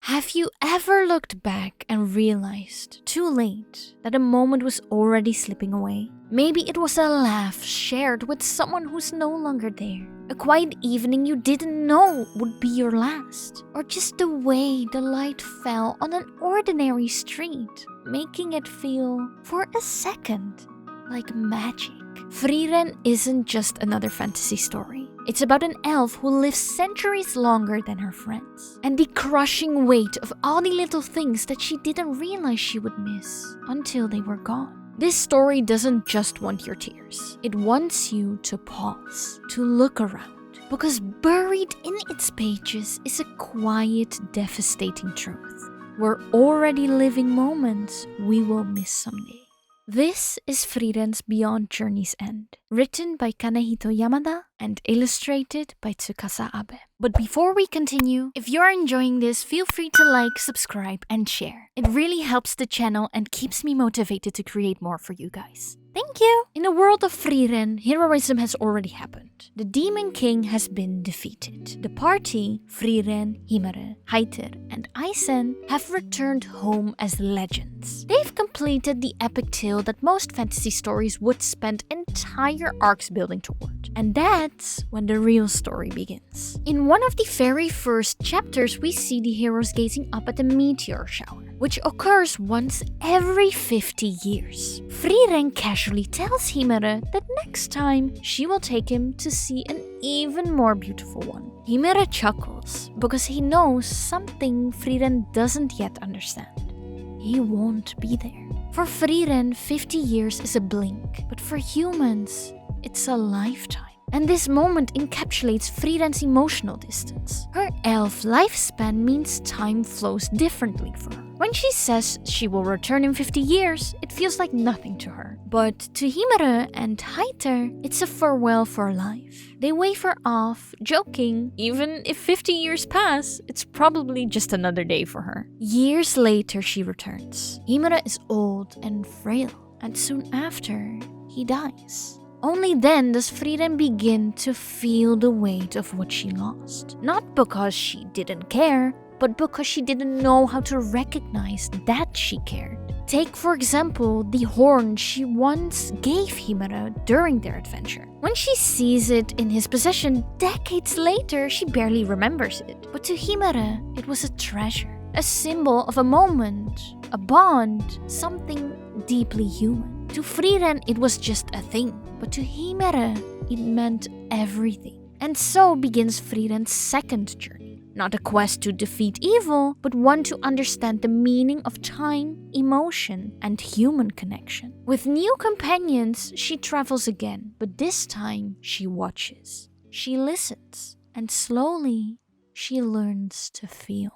Have you ever looked back and realized, too late, that a moment was already slipping away? Maybe it was a laugh shared with someone who's no longer there. A quiet evening you didn't know would be your last. Or just the way the light fell on an ordinary street, making it feel, for a second, like magic. Frieren isn't just another fantasy story. It's about an elf who lives centuries longer than her friends. And the crushing weight of all the little things that she didn't realize she would miss until they were gone. This story doesn't just want your tears. It wants you to pause, to look around. Because buried in its pages is a quiet, devastating truth. We're already living moments we will miss someday. This is Frieren's Beyond Journey's End, written by Kanehito Yamada and illustrated by Tsukasa Abe. But before we continue, if you're enjoying this, feel free to like, subscribe, and share. It really helps the channel and keeps me motivated to create more for you guys. Thank you! In the world of Frieren, heroism has already happened. The Demon King has been defeated. The party, Frieren, Himare, Heiter, and Eisen, have returned home as legends. They've completed the epic tale that most fantasy stories would spend entire arcs building toward. And that's when the real story begins. In one of the very first chapters, we see the heroes gazing up at the meteor shower, which occurs once every 50 years. Frieren casually tells Himare that next time she will take him to see an even more beautiful one. Himare chuckles because he knows something Frieren doesn't yet understand. He won't be there. For Frieren, 50 years is a blink, but for humans, it's a lifetime. And this moment encapsulates Frieren's emotional distance. Her elf lifespan means time flows differently for her. When she says she will return in 50 years, it feels like nothing to her. But to Himare and Heiter, it's a farewell for life. They wave her off, joking, even if 50 years pass, it's probably just another day for her. Years later, she returns. Himare is old and frail, and soon after, he dies. Only then does Frieren begin to feel the weight of what she lost. Not because she didn't care, but because she didn't know how to recognize that she cared. Take, for example, the horn she once gave Himare during their adventure. When she sees it in his possession decades later, she barely remembers it. But to Himare, it was a treasure, a symbol of a moment, a bond, something deeply human. To Frieren, it was just a thing, but to Himare, it meant everything. And so begins Frieren's second journey. Not a quest to defeat evil, but one to understand the meaning of time, emotion, and human connection. With new companions, she travels again, but this time she watches. She listens, and slowly, she learns to feel.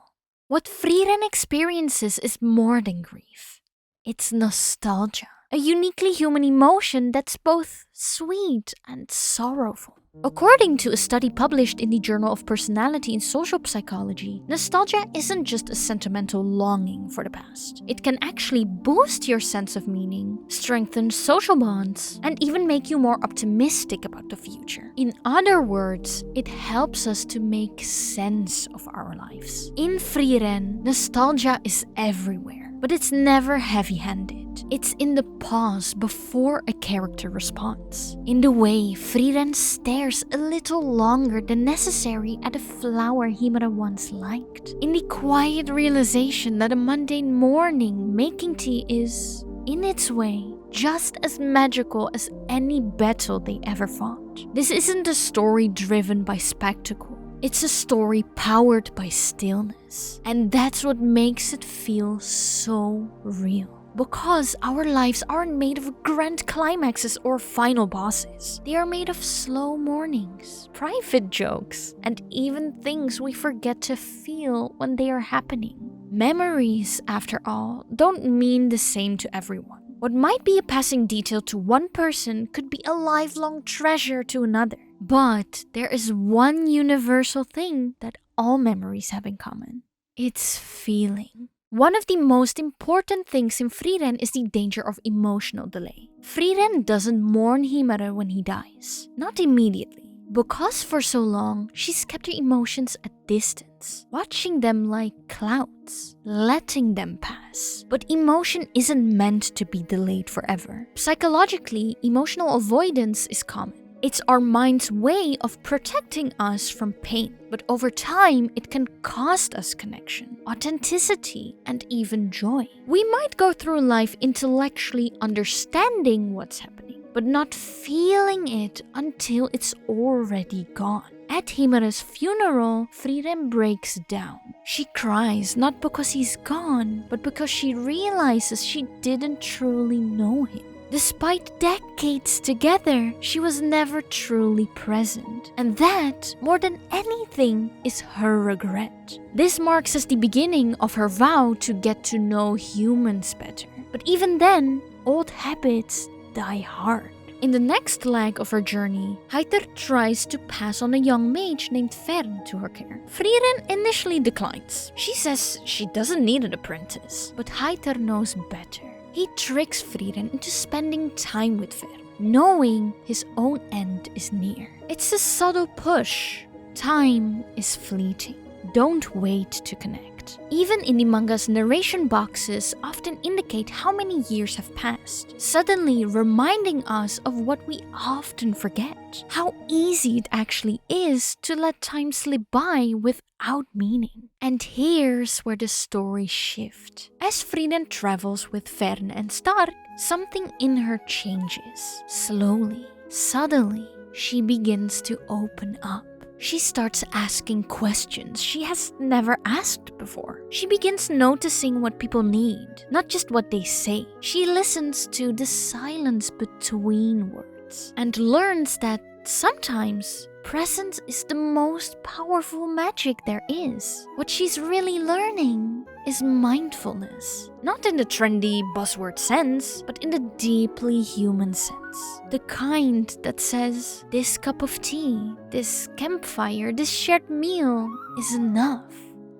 What Frieren experiences is more than grief. It's nostalgia. A uniquely human emotion that's both sweet and sorrowful. According to a study published in the Journal of Personality and Social Psychology, nostalgia isn't just a sentimental longing for the past. It can actually boost your sense of meaning, strengthen social bonds, and even make you more optimistic about the future. In other words, it helps us to make sense of our lives. In Frieren, nostalgia is everywhere, but it's never heavy-handed. It's in the pause before a character responds. In the way Frieren stares a little longer than necessary at a flower Himare once liked. In the quiet realization that a mundane morning making tea is, in its way, just as magical as any battle they ever fought. This isn't a story driven by spectacle. It's a story powered by stillness. And that's what makes it feel so real. Because our lives aren't made of grand climaxes or final bosses. They are made of slow mornings, private jokes, and even things we forget to feel when they are happening. Memories, after all, don't mean the same to everyone. What might be a passing detail to one person could be a lifelong treasure to another. But there is one universal thing that all memories have in common. It's feeling. One of the most important things in Frieren is the danger of emotional delay. Frieren doesn't mourn Himare when he dies. Not immediately. Because for so long, she's kept her emotions at distance, watching them like clouds, letting them pass. But emotion isn't meant to be delayed forever. Psychologically, emotional avoidance is common. It's our mind's way of protecting us from pain. But over time, it can cost us connection, authenticity, and even joy. We might go through life intellectually understanding what's happening, but not feeling it until it's already gone. At Himura's funeral, Frieren breaks down. She cries not because he's gone, but because she realizes she didn't truly know him. Despite decades together, she was never truly present. And that, more than anything, is her regret. This marks as the beginning of her vow to get to know humans better. But even then, old habits die hard. In the next leg of her journey, Heiter tries to pass on a young mage named Frieren to her care. Frieren initially declines. She says she doesn't need an apprentice, but Heiter knows better. He tricks Frieren into spending time with Frieren, knowing his own end is near. It's a subtle push. Time is fleeting. Don't wait to connect. Even in the manga's narration boxes often indicate how many years have passed, suddenly reminding us of what we often forget. How easy it actually is to let time slip by without meaning. And here's where the story shifts. As Frieren travels with Frieren and Stark, something in her changes. Slowly, suddenly, she begins to open up. She starts asking questions she has never asked before. She begins noticing what people need, not just what they say. She listens to the silence between words and learns that sometimes presence is the most powerful magic there is. What she's really learning is mindfulness. Not in the trendy buzzword sense, but in the deeply human sense. The kind that says, this cup of tea, this campfire, this shared meal is enough.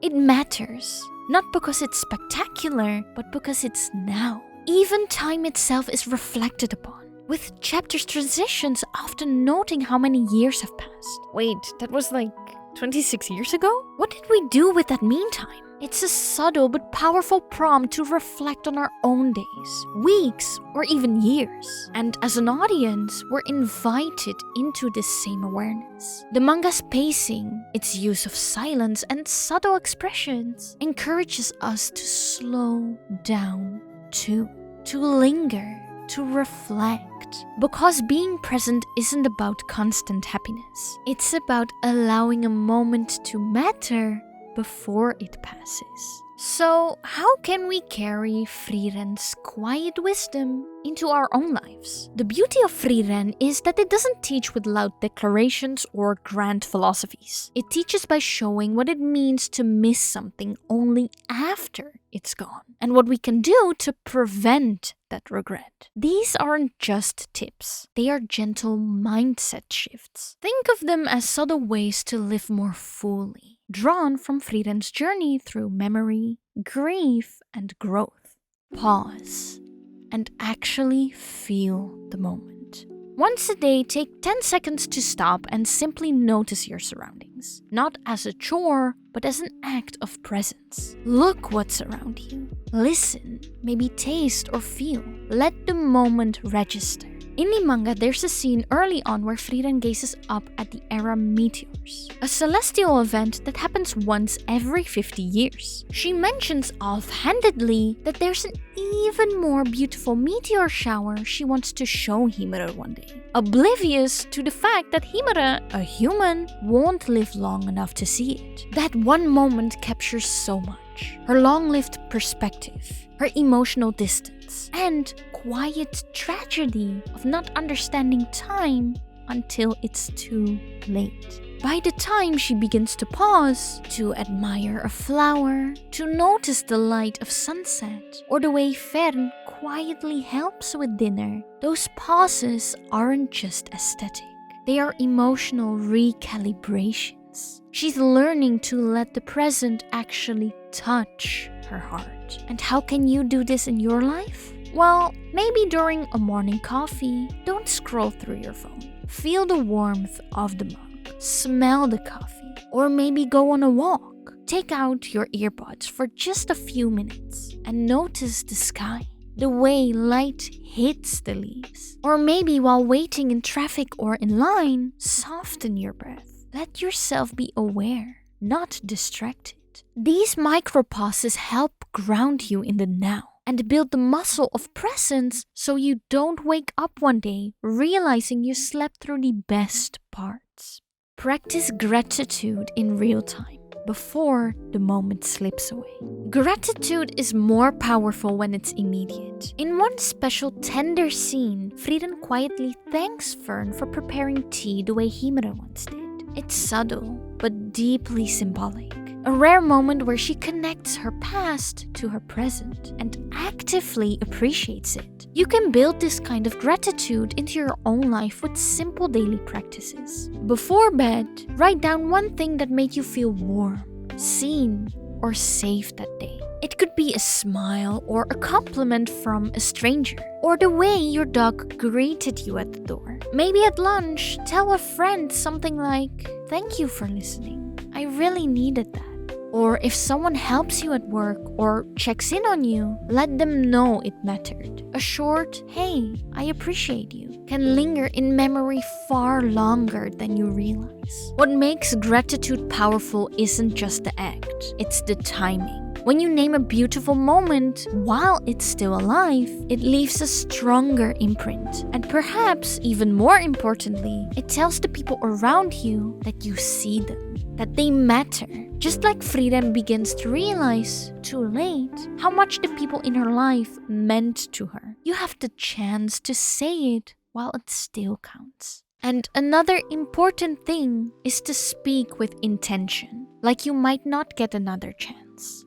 It matters, not because it's spectacular, but because it's now. Even time itself is reflected upon, with chapters transitions often noting how many years have passed. Wait, that was like 26 years ago? What did we do with that meantime? It's a subtle but powerful prompt to reflect on our own days, weeks, or even years. And as an audience, we're invited into this same awareness. The manga's pacing, its use of silence and subtle expressions, encourages us to slow down too, to linger, to reflect. Because being present isn't about constant happiness. It's about allowing a moment to matter before it passes. So, how can we carry Frieren's quiet wisdom into our own lives? The beauty of Frieren is that it doesn't teach with loud declarations or grand philosophies. It teaches by showing what it means to miss something only after it's gone, and what we can do to prevent that regret. These aren't just tips, they are gentle mindset shifts. Think of them as subtle ways to live more fully, drawn from Frieren's journey through memory, grief, and growth. Pause and actually feel the moment. Once a day, take 10 seconds to stop and simply notice your surroundings. Not as a chore, but as an act of presence. Look what's around you. Listen, maybe taste or feel. Let the moment register. In the manga, there's a scene early on where Frieren gazes up at the Era meteors, a celestial event that happens once every 50 years. She mentions offhandedly that there's an even more beautiful meteor shower she wants to show Himura one day, oblivious to the fact that Himura, a human, won't live long enough to see it. That one moment captures so much. Her long-lived perspective, her emotional distance, and quiet tragedy of not understanding time until it's too late. By the time she begins to pause, to admire a flower, to notice the light of sunset, or the way Frieren quietly helps with dinner, those pauses aren't just aesthetic. They are emotional recalibrations. She's learning to let the present actually touch her heart. And how can you do this in your life? Well, maybe during a morning coffee, don't scroll through your phone. Feel the warmth of the mug, smell the coffee, or maybe go on a walk. Take out your earbuds for just a few minutes and notice the sky, the way light hits the leaves. Or maybe while waiting in traffic or in line, soften your breath. Let yourself be aware, not distracted. These micropauses help ground you in the now and build the muscle of presence so you don't wake up one day realizing you slept through the best parts. Practice gratitude in real time before the moment slips away. Gratitude is more powerful when it's immediate. In one special tender scene, Frieren quietly thanks Fern for preparing tea the way Himura once did. It's subtle, but deeply symbolic. A rare moment where she connects her past to her present and actively appreciates it. You can build this kind of gratitude into your own life with simple daily practices. Before bed, write down one thing that made you feel warm, seen, or safe that day. It could be a smile or a compliment from a stranger, or the way your dog greeted you at the door. Maybe at lunch, tell a friend something like, "Thank you for listening. I really needed that." Or if someone helps you at work or checks in on you, let them know it mattered. A short, "Hey, I appreciate you," can linger in memory far longer than you realize. What makes gratitude powerful isn't just the act, it's the timing. When you name a beautiful moment while it's still alive, it leaves a stronger imprint. And perhaps even more importantly, it tells the people around you that you see them, that they matter. Just like Frieren begins to realize, too late, how much the people in her life meant to her. You have the chance to say it while it still counts. And another important thing is to speak with intention, like you might not get another chance.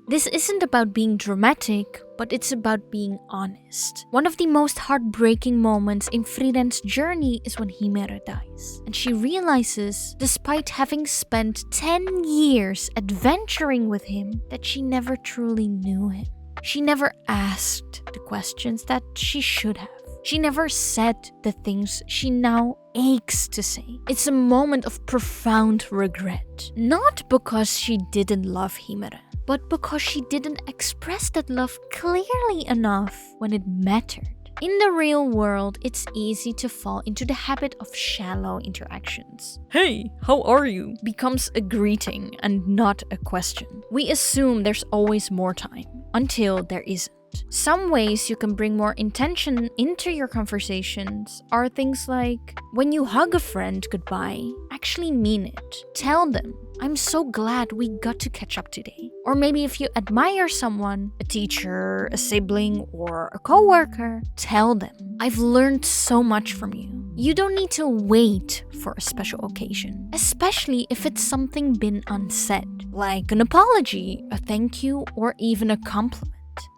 This isn't about being dramatic, but it's about being honest. One of the most heartbreaking moments in Frieren's journey is when Himura dies. And she realizes, despite having spent 10 years adventuring with him, that she never truly knew him. She never asked the questions that she should have. She never said the things she now aches to say. It's a moment of profound regret. Not because she didn't love Himura, but because she didn't express that love clearly enough when it mattered. In the real world, it's easy to fall into the habit of shallow interactions. "Hey, how are you?" becomes a greeting and not a question. We assume there's always more time, until there isn't. Some ways you can bring more intention into your conversations are things like, when you hug a friend goodbye, actually mean it. Tell them, "I'm so glad we got to catch up today." Or maybe if you admire someone, a teacher, a sibling, or a coworker, tell them, "I've learned so much from you." You don't need to wait for a special occasion, especially if it's something been unsaid, like an apology, a thank you, or even a compliment.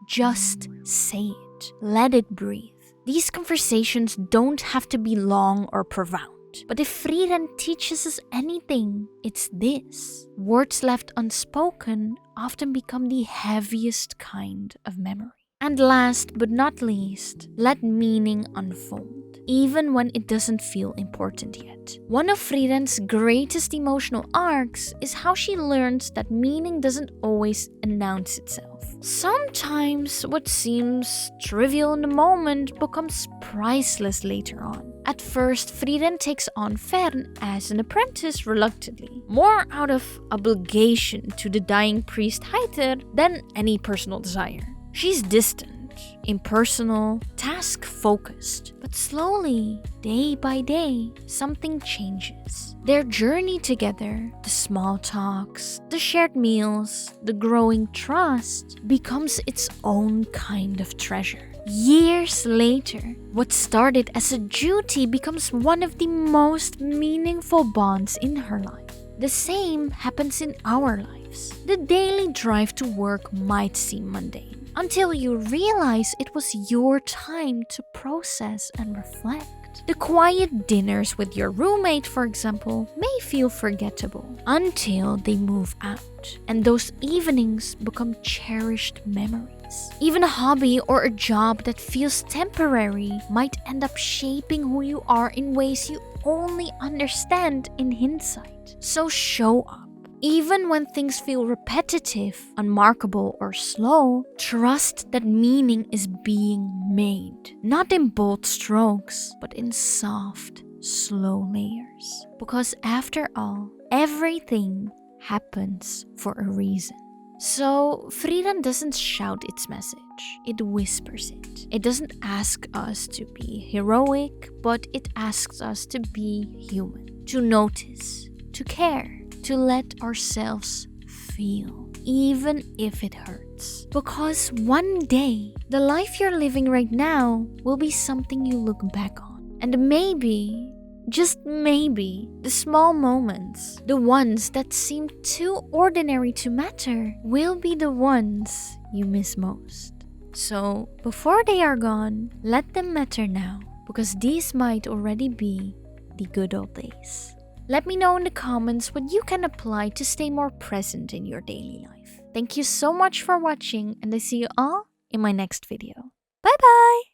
Just say it. Let it breathe. These conversations don't have to be long or profound. But if Frieren teaches us anything, it's this. Words left unspoken often become the heaviest kind of memory. And last but not least, let meaning unfold, even when it doesn't feel important yet. One of Frieren's greatest emotional arcs is how she learns that meaning doesn't always announce itself. Sometimes what seems trivial in the moment becomes priceless later on. At first, Frieren takes on Fern as an apprentice reluctantly, more out of obligation to the dying priest Heiter than any personal desire. She's distant, impersonal, task-focused, but slowly, day by day, something changes. Their journey together, the small talks, the shared meals, the growing trust, becomes its own kind of treasure. Years later, what started as a duty becomes one of the most meaningful bonds in her life. The same happens in our lives. The daily drive to work might seem mundane, until you realize it was your time to process and reflect. The quiet dinners with your roommate, for example, may feel forgettable until they move out, and those evenings become cherished memories. Even a hobby or a job that feels temporary might end up shaping who you are in ways you only understand in hindsight. So show up. Even when things feel repetitive, unmarkable, or slow, trust that meaning is being made. Not in bold strokes, but in soft, slow layers. Because after all, everything happens for a reason. So, Frieren doesn't shout its message, it whispers it. It doesn't ask us to be heroic, but it asks us to be human. To notice, to care, to let ourselves feel, even if it hurts. Because one day, the life you're living right now will be something you look back on. And maybe, just maybe, the small moments, the ones that seem too ordinary to matter, will be the ones you miss most. So, before they are gone, let them matter now, because these might already be the good old days. Let me know in the comments what you can apply to stay more present in your daily life. Thank you so much for watching, and I see you all in my next video. Bye bye!